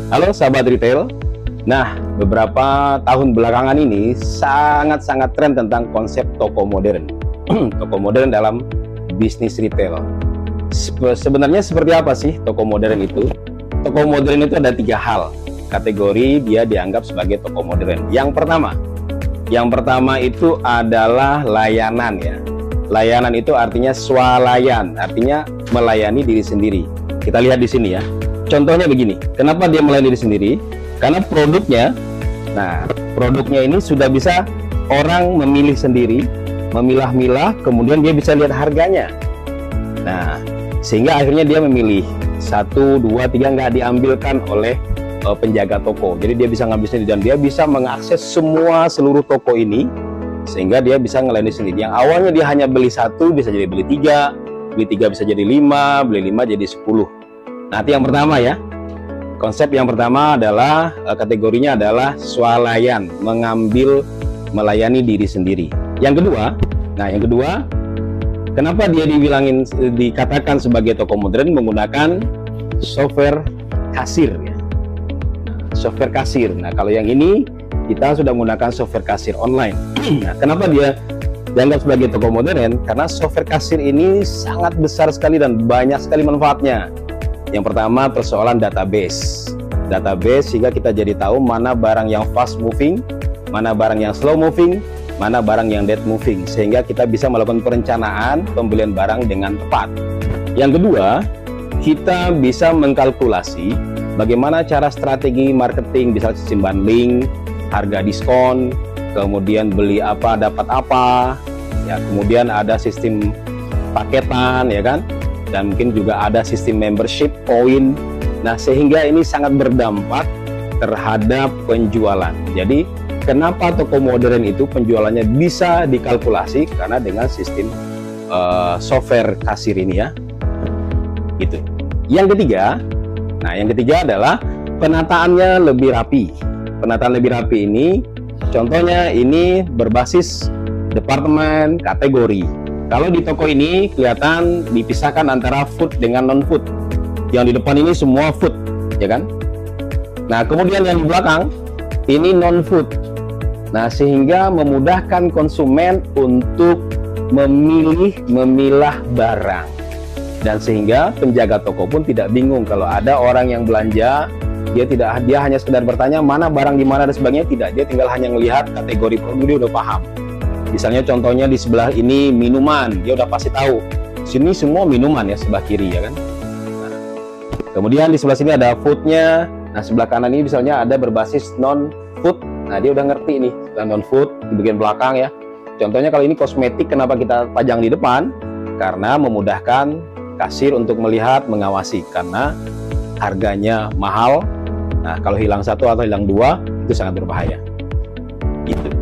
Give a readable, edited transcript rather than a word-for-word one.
Halo sahabat retail. Nah, beberapa tahun belakangan ini sangat-sangat tren tentang konsep toko modern. Toko modern dalam bisnis retail. Sebenarnya seperti apa sih toko modern itu? Toko modern itu ada 3 hal kategori dia dianggap sebagai toko modern. Yang pertama itu adalah layanan ya. Layanan itu artinya swalayan, artinya melayani diri sendiri. Kita lihat di sini ya. Contohnya begini, kenapa dia melayani diri sendiri? Karena produknya, produknya ini sudah bisa orang memilih sendiri, memilah-milah, kemudian dia bisa lihat harganya. Nah, sehingga akhirnya dia memilih 1, 2, 3, nggak diambilkan oleh penjaga toko. Jadi dia bisa ngambil sendiri dan dia bisa mengakses seluruh toko ini, sehingga dia bisa ngelayani sendiri. Yang awalnya dia hanya beli 1, bisa jadi beli 3, beli 3 bisa jadi 5, beli 5 jadi 10. Nah, itu yang pertama ya. Konsep yang pertama adalah kategorinya adalah swalayan, melayani diri sendiri. Yang kedua, kenapa dia dikatakan sebagai toko modern? Menggunakan software kasir ya. Software kasir. Nah, kalau yang ini kita sudah menggunakan software kasir online. Nah, kenapa dia dianggap sebagai toko modern? Karena software kasir ini sangat besar sekali dan banyak sekali manfaatnya. Yang pertama, persoalan database sehingga kita jadi tahu mana barang yang fast moving, mana barang yang slow moving, mana barang yang dead moving, sehingga kita bisa melakukan perencanaan pembelian barang dengan tepat. Yang kedua, kita bisa mengkalkulasi bagaimana cara strategi marketing, bisa sistem bundling, harga diskon, kemudian beli apa dapat apa ya, kemudian ada sistem paketan ya kan, dan mungkin juga ada sistem membership poin. Nah, sehingga ini sangat berdampak terhadap penjualan. Jadi kenapa toko modern itu penjualannya bisa dikalkulasi? Karena dengan sistem software kasir ini ya gitu. Yang ketiga adalah penataannya lebih rapi. Penataan lebih rapi ini contohnya ini berbasis departemen kategori. Kalau di toko ini kelihatan dipisahkan antara food dengan non-food. Yang di depan ini semua food, ya kan? Nah, kemudian yang di belakang ini non-food. Nah, sehingga memudahkan konsumen untuk memilah barang. Dan sehingga penjaga toko pun tidak bingung kalau ada orang yang belanja, dia hanya sekedar bertanya mana barang di mana dan sebagainya, tidak. Dia tinggal hanya melihat kategori produk, dia udah paham. Misalnya contohnya di sebelah ini minuman, dia udah pasti tahu. Sini semua minuman ya, sebelah kiri ya kan. Nah, kemudian di sebelah sini ada foodnya. Nah, sebelah kanan ini misalnya ada berbasis non-food. Nah, dia udah ngerti nih, non-food di bagian belakang ya. Contohnya kalau ini kosmetik, kenapa kita pajang di depan? Karena memudahkan kasir untuk melihat, mengawasi. Karena harganya mahal. Nah, kalau hilang 1 atau hilang 2 itu sangat berbahaya. Gitu.